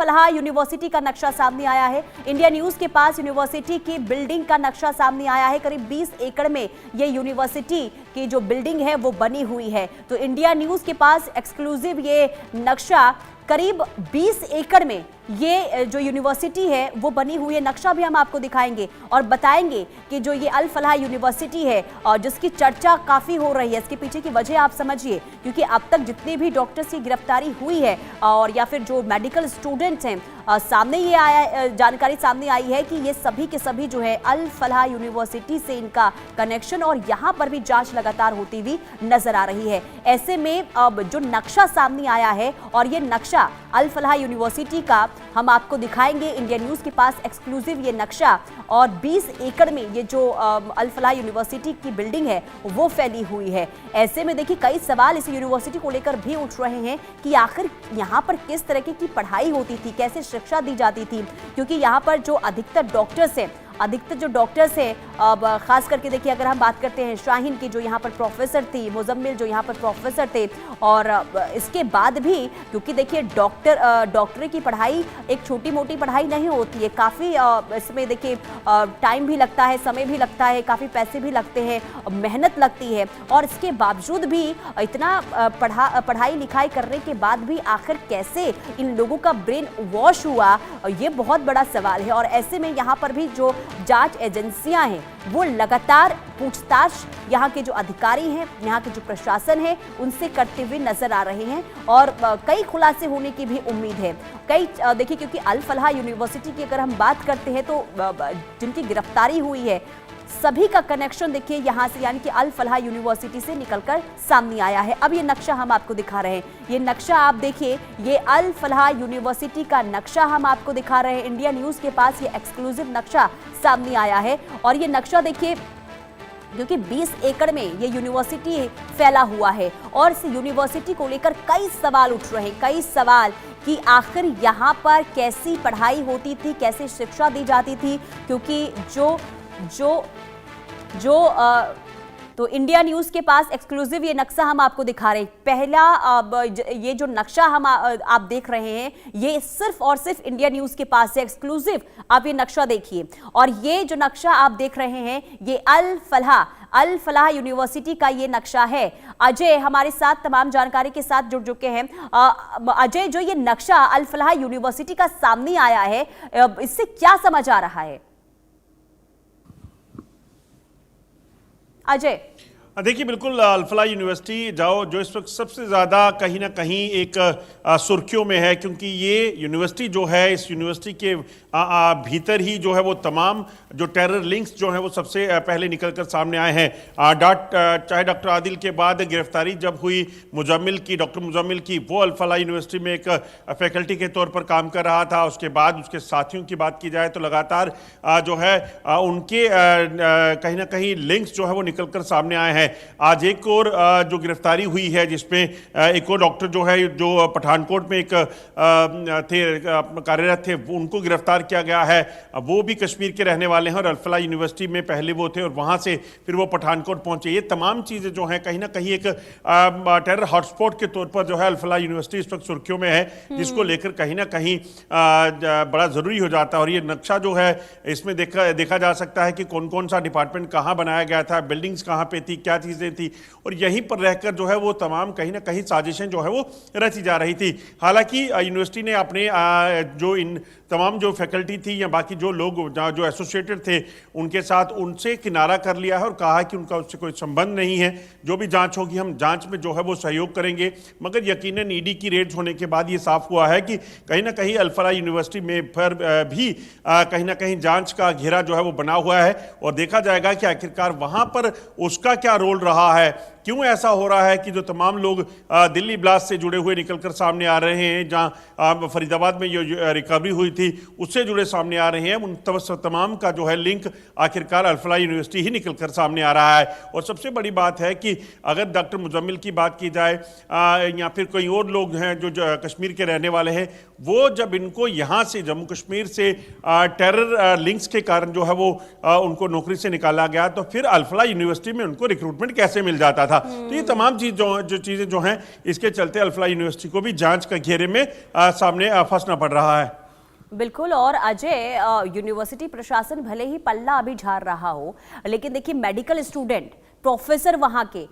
फलाह university का नक्शा सामने आया है। इंडिया न्यूज के पास यूनिवर्सिटी की बिल्डिंग का नक्शा सामने आया है। करीब 20 एकड़ में ये यूनिवर्सिटी की जो बिल्डिंग है वो बनी हुई है। तो इंडिया न्यूज के पास एक्सक्लूसिव ये नक्शा करीब 20 एकड़ में ये जो यूनिवर्सिटी है वो बनी हुई है। नक्शा भी हम आपको दिखाएंगे और बताएंगे कि जो ये अल फलाह यूनिवर्सिटी है और जिसकी चर्चा काफ़ी हो रही है, इसके पीछे की वजह आप समझिए, क्योंकि अब तक जितने भी डॉक्टर्स की गिरफ्तारी हुई है और या फिर जो मेडिकल स्टूडेंट्स हैं, सामने ये आया, जानकारी सामने आई है कि ये सभी के सभी जो है अल फलाह यूनिवर्सिटी से इनका कनेक्शन और यहाँ पर भी जांच लगातार होती हुई नजर आ रही है। ऐसे में अब जो नक्शा सामने आया है और ये नक्शा अल फलाह यूनिवर्सिटी का हम आपको दिखाएंगे। इंडिया न्यूज के पास एक्सक्लूसिव ये नक्शा और 20 एकड़ में ये जो अल फलाह यूनिवर्सिटी की बिल्डिंग है वो फैली हुई है। ऐसे में देखिए कई सवाल इस यूनिवर्सिटी को लेकर भी उठ रहे हैं कि आखिर यहाँ पर किस तरीके की पढ़ाई होती थी, कैसे शिक्षा दी जाती थी, क्योंकि यहाँ पर जो अधिकतर डॉक्टर्स हैं अब खास करके देखिए अगर हम बात करते हैं शाहीन की जो यहाँ पर प्रोफेसर थी, मुजम्मिल जो यहाँ पर प्रोफेसर थे, और इसके बाद भी क्योंकि देखिए डॉक्टरी की पढ़ाई एक छोटी मोटी पढ़ाई नहीं होती है, काफ़ी इसमें देखिए टाइम भी लगता है, समय भी लगता है, काफ़ी पैसे भी लगते हैं, मेहनत लगती है, और इसके बावजूद भी इतना पढ़ाई लिखाई करने के बाद भी आखिर कैसे इन लोगों का ब्रेन वॉश हुआ, ये बहुत बड़ा सवाल है। और ऐसे में यहाँ पर भी जो जांच एजेंसियां हैं वो लगातार पूछताछ यहाँ के जो अधिकारी हैं, यहाँ के जो प्रशासन है उनसे करते हुए नजर आ रहे हैं और कई खुलासे होने की भी उम्मीद है। कई देखिए क्योंकि अल फलाह यूनिवर्सिटी की अगर हम बात करते हैं तो जिनकी गिरफ्तारी हुई है सभी का कनेक्शन देखिए यहाँ से यानी कि अल फलाह यूनिवर्सिटी से निकलकर सामने आया है। अब ये नक्शा हम आपको दिखा रहे हैं, ये नक्शा आप देखिए, ये अल फलाह यूनिवर्सिटी का नक्शा हम आपको दिखा रहे हैं। इंडिया न्यूज के पास ये एक्सक्लूसिव नक्शा सामने आया है और ये नक्शा देखिए क्योंकि 20 एकड़ में ये यूनिवर्सिटी फैला हुआ है और इस यूनिवर्सिटी को लेकर कई सवाल उठ रहे हैं, कई सवाल कि आखिर यहाँ पर कैसी पढ़ाई होती थी, कैसे शिक्षा दी जाती थी, क्योंकि तो इंडिया न्यूज के पास एक्सक्लूसिव ये नक्शा हम आपको दिखा रहे हैं। पहला ये जो नक्शा हम आप देख रहे हैं ये सिर्फ और सिर्फ इंडिया न्यूज के पास है, एक्सक्लूसिव आप ये नक्शा देखिए। और ये जो नक्शा आप देख रहे हैं ये अल फलाह यूनिवर्सिटी का ये नक्शा है। अजय हमारे साथ तमाम जानकारी के साथ जुड़ चुके हैं। अजय, जो ये नक्शा अल फलाह यूनिवर्सिटी का सामने आया है इससे क्या समझ आ रहा है? अजय देखिए, बिल्कुल अल फलाह यूनिवर्सिटी जो इस वक्त सबसे ज़्यादा कहीं ना कहीं एक सुर्खियों में है, क्योंकि ये यूनिवर्सिटी जो है, इस यूनिवर्सिटी के भीतर ही जो है वो तमाम जो टेरर लिंक्स जो हैं वो सबसे पहले निकलकर सामने आए हैं। चाहे डॉक्टर आदिल के बाद गिरफ्तारी जब हुई डॉक्टर मुजम्मिल की, वो अल फलाह यूनिवर्सिटी में एक फैकल्टी के तौर पर काम कर रहा था। उसके बाद उसके साथियों की बात की जाए तो लगातार जो है उनके कहीं ना कहीं लिंक्स जो है वो निकलकर सामने आए हैं। आज एक और जो गिरफ्तारी हुई है जिसमें एक और डॉक्टर जो है जो पठानकोट में एक कार्यरत थे, उनको गिरफ्तार किया गया है। वो भी कश्मीर के रहने वाले हैं और अल फलाह यूनिवर्सिटी में पहले वो थे और वहां से फिर वो पठानकोट पहुंचे। ये तमाम चीजें जो हैं कहीं ना कहीं एक टेरर हॉटस्पॉट के तौर पर जो है अल फलाह यूनिवर्सिटी इस वक्त सुर्खियों में है, जिसको लेकर कहीं ना कहीं बड़ा जरूरी हो जाता है। और ये नक्शा जो है इसमें देखा जा सकता है कि कौन कौन सा डिपार्टमेंट कहाँ बनाया गया था, बिल्डिंग्स कहाँ पे थी, क्या चीज़ें थी, और यहीं पर रहकर जो है वो तमाम कहीं ना कहीं साजिशें जो है वो रची जा रही थी। हालांकि यूनिवर्सिटी ने अपने जो इन तमाम जो फैकल्टी थी या बाकी जो लोग जो एसोसिएटेड थे उनसे किनारा कर लिया है और कहा है कि उनका उससे कोई संबंध नहीं है। जो भी जांच होगी हम जांच में जो है वो सहयोग करेंगे। मगर यकीनन ईडी की रेड्स होने के बाद ये साफ हुआ है कि कहीं ना कहीं अल फलाह यूनिवर्सिटी में पर भी कहीं ना कहीं जांच का घेरा जो है वो बना हुआ है और देखा जाएगा कि आखिरकार वहां पर उसका क्या रोल रहा है, क्यों ऐसा हो रहा है कि जो तमाम लोग दिल्ली ब्लास्ट से जुड़े हुए निकलकर सामने आ रहे हैं, जहां फरीदाबाद में ये रिकवरी हुई थी उससे जुड़े सामने आ रहे हैं, उन तमाम का जो है लिंक आखिरकार अल फलाह यूनिवर्सिटी ही निकलकर सामने आ रहा है। और सबसे बड़ी बात है कि अगर डॉक्टर मुजम्मिल की बात की जाए या फिर कोई और लोग हैं जो कश्मीर के रहने वाले हैं, वो जब इनको यहाँ से जम्मू कश्मीर से टेरर लिंक्स के कारण जो है वो उनको नौकरी से निकाला गया, तो फिर अल फलाह यूनिवर्सिटी में उनको रिक्रूटमेंट कैसे मिल जाता था। था। तो ये तमाम जो चीजें जो हैं, इसके चलते अल फलाह यूनिवर्सिटी को भी जांच के घेरे में सामने फंसना पड़ रहा है। बिल्कुल। और अजय, यूनिवर्सिटी प्रशासन भले ही पल्ला अभी झाड़ रहा हो, लेकिन देखिए मेडिकल स्टूडेंट, प्रोफेसर वहां के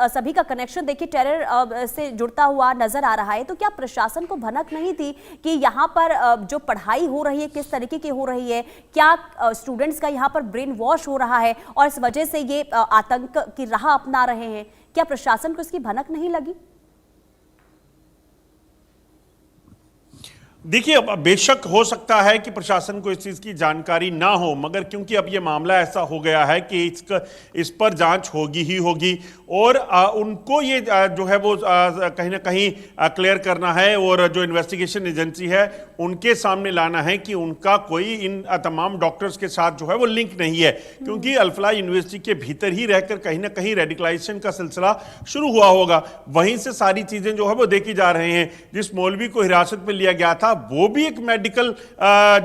सभी का कनेक्शन देखिए टेरर से जुड़ता हुआ नजर आ रहा है। तो क्या प्रशासन को भनक नहीं थी कि यहाँ पर जो पढ़ाई हो रही है किस तरीके की हो रही है, क्या स्टूडेंट्स का यहाँ पर ब्रेन वॉश हो रहा है और इस वजह से ये आतंक की राह अपना रहे हैं? क्या प्रशासन को इसकी भनक नहीं लगी? देखिए, अब बेशक हो सकता है कि प्रशासन को इस चीज़ की जानकारी ना हो, मगर क्योंकि अब ये मामला ऐसा हो गया है कि इस पर जांच होगी ही होगी और उनको ये जो है वो कहीं ना कहीं क्लियर करना है और जो इन्वेस्टिगेशन एजेंसी है उनके सामने लाना है कि उनका कोई इन तमाम डॉक्टर्स के साथ जो है वो लिंक नहीं है, क्योंकि अल फलाह यूनिवर्सिटी के भीतर ही रहकर कहीं ना कहीं रेडिकलाइजेशन का सिलसिला शुरू हुआ होगा। वहीं से सारी चीज़ें जो है वो देखी जा रही हैं। जिस मौलवी को हिरासत में लिया गया था वो भी एक मेडिकल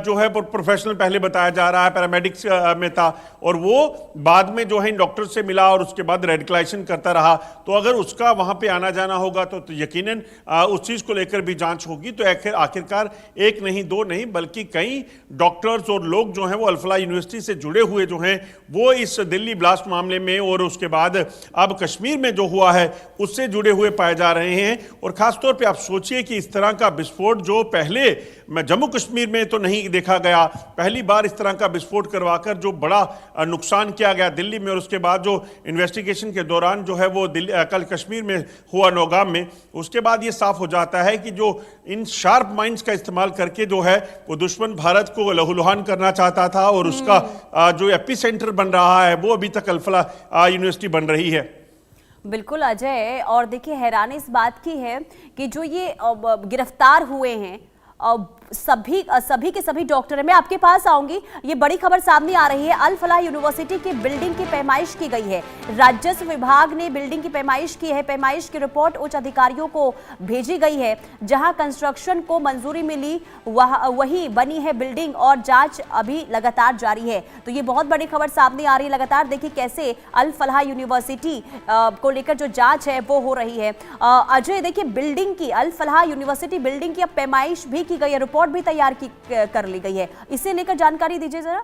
जो है प्रोफेशनल पहले बताया जा रहा है, पैरामेडिक्स में था, और वो बाद में जो है इन डॉक्टर से मिला और उसके बाद रेडिकलाइजेशन करता रहा। तो अगर उसका वहां पे आना जाना होगा तो यकीनन उस चीज को लेकर भी जांच होगी। तो आखिरकार एक नहीं, दो नहीं, बल्कि कई डॉक्टर्स और लोग जो हैं वो अल फलाह यूनिवर्सिटी से जुड़े हुए जो हैं वो इस दिल्ली ब्लास्ट मामले में और उसके बाद अब कश्मीर में जो हुआ है उससे जुड़े हुए पाए जा रहे हैं। और खासतौर पर आप सोचिए कि इस तरह का विस्फोट जो पहले जम्मू कश्मीर में तो नहीं देखा गया, पहली बार इस तरह का विस्फोट करवाकर जो बड़ा नुकसान किया गया दिल्ली में, और उसके बाद जो इन्वेस्टिगेशन के दौरान जो है वो कल कश्मीर में हुआ नौगाम में, उसके बाद ये साफ हो जाता है कि जो इन शार्प माइंड्स का इस्तेमाल करके जो है वो दुश्मन भारत को लहूलुहान करना चाहता था और उसका जो एपी सेंटर बन रहा है वो अभी तक अल फलाह यूनिवर्सिटी बन रही है। बिल्कुल अजय, और देखिए हैरानी इस बात की है कि जो ये गिरफ्तार हुए हैं सभी के सभी डॉक्टर, मैं आपके पास आऊंगी। ये बड़ी खबर सामने आ रही है, अल फलाह यूनिवर्सिटी की बिल्डिंग की पैमाइश की गई है। राजस्व विभाग ने बिल्डिंग की पैमाइश की है। पैमाइश की रिपोर्ट उच्च अधिकारियों को भेजी गई है। जहां कंस्ट्रक्शन को मंजूरी मिली वही बनी है बिल्डिंग और जांच अभी लगातार जारी है। तो ये बहुत बड़ी खबर सामने आ रही है। लगातार देखिए कैसे अल फलाह यूनिवर्सिटी को लेकर जो जांच है वो हो रही है। अजय, देखिए बिल्डिंग की, अल फलाह यूनिवर्सिटी बिल्डिंग की अब पैमाइश भी की गई है, रिपोर्ट भी तैयार कर ली गई है। इसे लेकर जानकारी दीजिए जरा।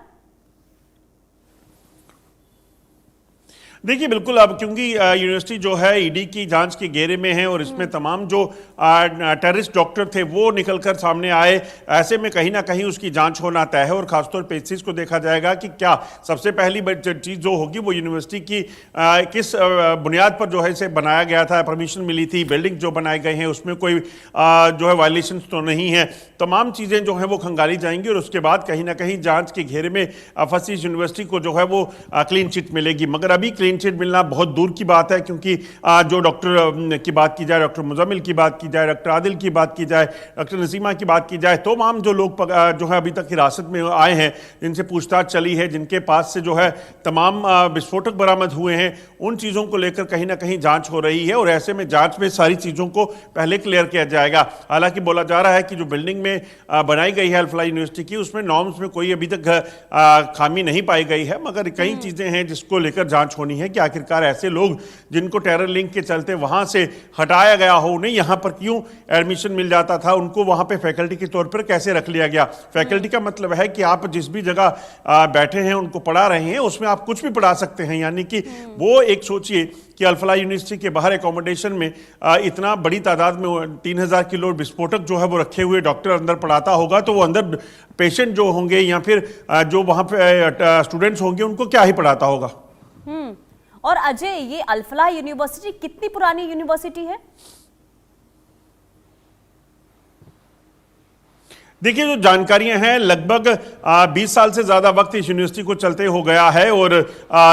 देखिए बिल्कुल, अब क्योंकि यूनिवर्सिटी जो है ईडी की जांच के घेरे में है और इसमें तमाम जो टेररिस्ट डॉक्टर थे वो निकलकर सामने आए, ऐसे में कहीं ना कहीं उसकी जांच होना तय है। और खासतौर पे इस चीज़ को देखा जाएगा कि क्या सबसे पहली चीज़ जो होगी वो यूनिवर्सिटी की किस बुनियाद पर जो है इसे बनाया गया था, परमिशन मिली थी, बिल्डिंग जो बनाए गए हैं उसमें कोई जो है वायलेशन तो नहीं है, तमाम चीज़ें जो हैं वो खंगाली जाएंगी और उसके बाद कहीं ना कहीं जाँच के घेरे में फंसी यूनिवर्सिटी को जो है वो क्लीन चिट मिलेगी। मगर अभी क्लीन चिट मिलना बहुत दूर की बात है, क्योंकि जो डॉक्टर की बात की जाए, डॉक्टर मुजम्मिल की बात की जाए, डॉक्टर आदिल की बात की जाए, डॉक्टर नसीमा की बात की जाए, तमाम जो लोग जो है अभी तक हिरासत में आए हैं, जिनसे पूछताछ चली है, जिनके पास से जो है तमाम विस्फोटक बरामद हुए हैं, उन चीज़ों को लेकर कहीं ना कहीं जांच हो रही है। और ऐसे में जांच में सारी चीज़ों को पहले क्लियर किया जाएगा। हालांकि बोला जा रहा है कि जो बिल्डिंग में बनाई गई है अल फलाह यूनिवर्सिटी की, उसमें नॉर्म्स में कोई अभी तक खामी नहीं पाई गई है, मगर कई चीज़ें हैं जिसको लेकर जांच होनी है कि आखिरकार ऐसे लोग जिनको टेरर लिंक के चलते वहां से हटाया गया हो, उन्हें यहां पर क्यों एडमिशन मिल जाता था, उनको वहां पे फैकल्टी के तौर पर कैसे रख लिया गया। फैकल्टी का मतलब है कि आप जिस भी जगह बैठे हैं उनको पढ़ा रहे हैं, उसमें आप कुछ भी पढ़ा सकते हैं। यानी कि वो एक सोचिए कि अल फलाह यूनिवर्सिटी के बाहर एकोमोडेशन में इतना बड़ी तादाद में 3000 किलो विस्फोटक जो है वो रखे हुए डॉक्टर अंदर पढ़ाता होगा, तो वो अंदर पेशेंट जो होंगे या फिर जो वहां पे स्टूडेंट्स होंगे उनको क्या ही पढ़ाता होगा। और अजय, ये अल फलाह यूनिवर्सिटी कितनी पुरानी यूनिवर्सिटी है? देखिए जो जानकारियां हैं, लगभग 20 साल से ज़्यादा वक्त इस यूनिवर्सिटी को चलते हो गया है और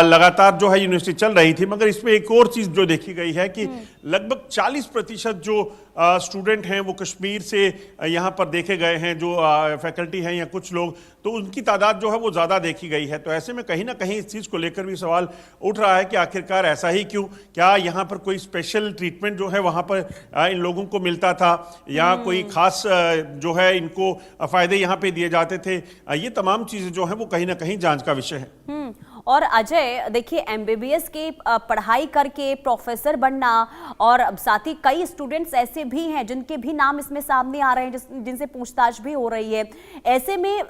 लगातार जो है यूनिवर्सिटी चल रही थी। मगर इसमें एक और चीज़ जो देखी गई है कि लगभग 40% जो स्टूडेंट हैं वो कश्मीर से यहाँ पर देखे गए हैं, जो फैकल्टी हैं या कुछ लोग, तो उनकी तादाद जो है वो ज़्यादा देखी गई है। तो ऐसे में कहीं ना कहीं इस चीज़ को लेकर भी सवाल उठ रहा है कि आखिरकार ऐसा ही क्यों, क्या यहाँ पर कोई स्पेशल ट्रीटमेंट जो है वहाँ पर इन लोगों को मिलता था या कोई खास जो है इनको फ़ायदे यहाँ पे दिए जाते थे। ये तमाम चीज़ें जो हैं वो कहीं ना कहीं जांच का विषय है। और अजय देखिए, एमबीबीएस की पढ़ाई करके प्रोफेसर बनना, और साथ ही कई स्टूडेंट्स ऐसे भी हैं जिनके भी नाम इसमें सामने आ रहे हैं, जिनसे पूछताछ भी हो रही है। ऐसे में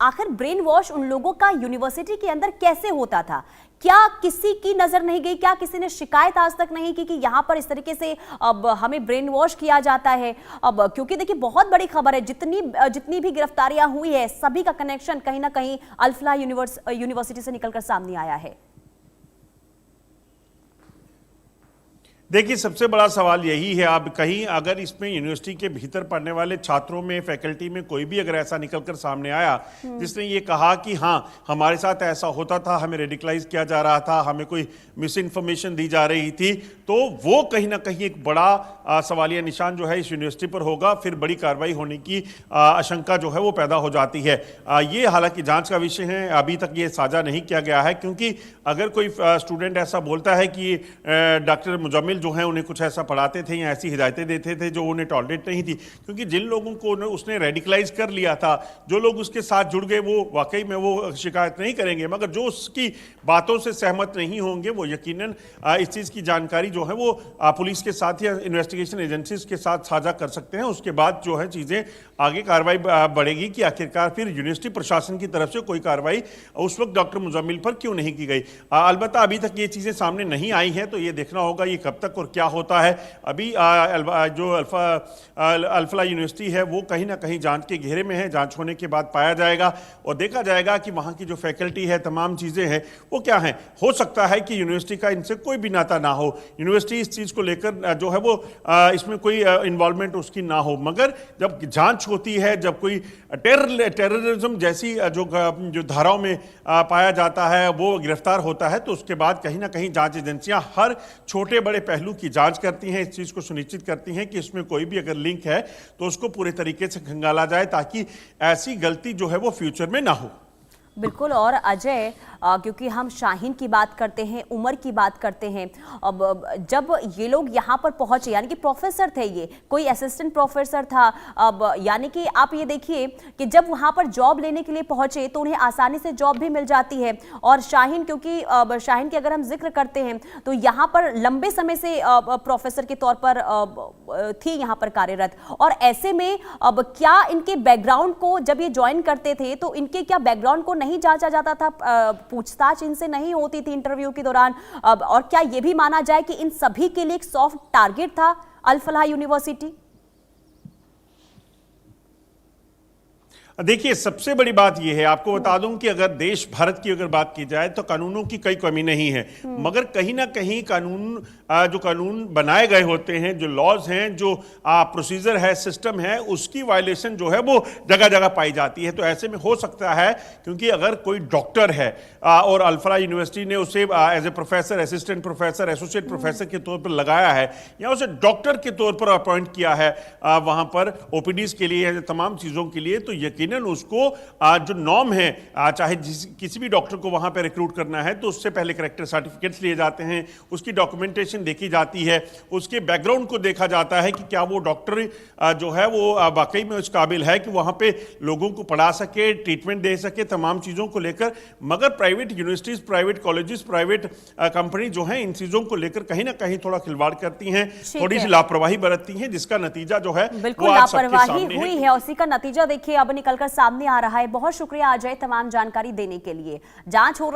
आखिर ब्रेन वॉश उन लोगों का यूनिवर्सिटी के अंदर कैसे होता था? क्या किसी की नजर नहीं गई? क्या किसी ने शिकायत आज तक नहीं की कि यहाँ पर इस तरीके से अब हमें ब्रेन वॉश किया जाता है? अब क्योंकि देखिए बहुत बड़ी खबर है, जितनी भी गिरफ्तारियां हुई है सभी का कनेक्शन कहीं ना कहीं अल-फलाह यूनिवर्सिटी से निकलकर सामने आया है। देखिए, सबसे बड़ा सवाल यही है, अब कहीं अगर इसमें यूनिवर्सिटी के भीतर पढ़ने वाले छात्रों में, फैकल्टी में कोई भी अगर ऐसा निकलकर सामने आया जिसने ये कहा कि हाँ हमारे साथ ऐसा होता था, हमें रेडिकलाइज किया जा रहा था, हमें कोई मिस इन्फॉर्मेशन दी जा रही थी, तो वो कहीं ना कहीं एक बड़ा सवालिया निशान जो है इस यूनिवर्सिटी पर होगा। फिर बड़ी कार्रवाई होने की आशंका जो है वो पैदा हो जाती है। ये हालांकि जांच का विषय है, अभी तक ये साझा नहीं किया गया है, क्योंकि अगर कोई स्टूडेंट ऐसा बोलता है कि डॉक्टर मुजम्मिल जो है उन्हें कुछ ऐसा पढ़ाते थे या ऐसी हिदायतें देते थे जो उन्हें टॉलरेट नहीं थी, क्योंकि जिन लोगों को उसने रेडिकलाइज कर लिया था, जो लोग उसके साथ जुड़ गए, वो वाकई में वो शिकायत नहीं करेंगे, मगर जो उसकी बातों से सहमत नहीं होंगे वो यकीनन इस चीज़ की जानकारी जो है वो पुलिस के साथ या इन्वेस्टिगेशन एजेंसीज के साथ साझा कर सकते हैं। उसके बाद जो है चीज़ें आगे कार्रवाई बढ़ेगी कि आखिरकार फिर यूनिवर्सिटी प्रशासन की तरफ से कोई कार्रवाई उस वक्त डॉक्टर मुजम्मिल पर क्यों नहीं की गई। अलबत्ता अभी तक ये चीज़ें सामने नहीं आई हैं, तो ये देखना होगा ये कब तक और क्या होता है। अभी जो अल-फलाह यूनिवर्सिटी है वो कहीं ना कहीं जांच के घेरे में है, जांच होने के बाद पाया जाएगा और देखा जाएगा कि वहाँ की जो फैकल्टी है, तमाम चीज़ें हैं वो क्या हैं। हो सकता है कि यूनिवर्सिटी का इनसे कोई भी नाता ना हो, यूनिवर्सिटी इस चीज़ को लेकर जो है वो इसमें कोई इन्वॉल्वमेंट उसकी ना हो, मगर जब जांच होती है, जब कोई टेररिज्म जैसी जो धाराओं में पाया जाता है वो गिरफ्तार होता है, तो उसके बाद कहीं ना कहीं जांच एजेंसियां हर छोटे बड़े पहलू की जांच करती हैं, इस चीज़ को सुनिश्चित करती हैं कि इसमें कोई भी अगर लिंक है तो उसको पूरे तरीके से खंगाला जाए, ताकि ऐसी गलती जो है वो फ्यूचर में ना हो। बिल्कुल। और अजय, क्योंकि हम शाहीन की बात करते हैं, उमर की बात करते हैं, अब जब ये लोग यहाँ पर पहुंचे, यानी कि प्रोफेसर थे, ये कोई असिस्टेंट प्रोफेसर था, अब यानी कि आप ये देखिए कि जब वहाँ पर जॉब लेने के लिए पहुंचे तो उन्हें आसानी से जॉब भी मिल जाती है। और शाहीन, क्योंकि शाहीन की अगर हम जिक्र करते हैं तो यहाँ पर लंबे समय से प्रोफेसर के तौर पर थी यहाँ पर कार्यरत, और ऐसे में अब क्या इनके बैकग्राउंड को जब ये ज्वाइन करते थे तो इनके क्या बैकग्राउंड को नहीं जांचा जाता था, पूछताछ इनसे नहीं होती थी इंटरव्यू के दौरान? और क्या यह भी माना जाए कि इन सभी के लिए एक सॉफ्ट टारगेट था अल-फलाह यूनिवर्सिटी? देखिए, सबसे बड़ी बात यह है, आपको बता दूं कि अगर देश भारत की अगर बात की जाए तो कानूनों की कोई कमी नहीं है, मगर कहीं ना कहीं जो कानून बनाए गए होते हैं, जो लॉज हैं, जो प्रोसीजर है, सिस्टम है, उसकी वायलेशन जो है वो जगह जगह पाई जाती है। तो ऐसे में हो सकता है, क्योंकि अगर कोई डॉक्टर है और अल-फलाह यूनिवर्सिटी ने उसे as a professor, assistant professor, associate professor के तौर पर लगाया है या उसे डॉक्टर के तौर पर अपॉइंट किया है वहां पर ओपीडीज के लिए, तमाम चीजों के लिए, तो यकीनन उसको जो नॉर्म है, चाहे किसी भी डॉक्टर को वहां पे रिक्रूट करना है तो उससे पहले कैरेक्टर सर्टिफिकेट्स लिए जाते हैं, उसकी डॉक्यूमेंटेशन देखी जाती है, उसके बैकग्राउंड को देखा जाता है कि क्या वो डॉक्टर जो है वो वाकई में उस काबिल है कि वहां पे लोगों को पढ़ा सके, ट्रीटमेंट दे सके, तमाम चीजों को लेकर। मगर private universities, private colleges, private company जो है इन चीजों को लेकर कहीं ना कहीं थोड़ा खिलवाड़ करती हैं, थोड़ी सी लापरवाही बरतती हैं, जिसका नतीजा जो है बिल्कुल लापरवाही हुई है। उसी का नतीजा देखिए अब निकलकर सामने आ रहा है। बहुत शुक्रिया अजय तमाम जानकारी देने के लिए। जांच हो रही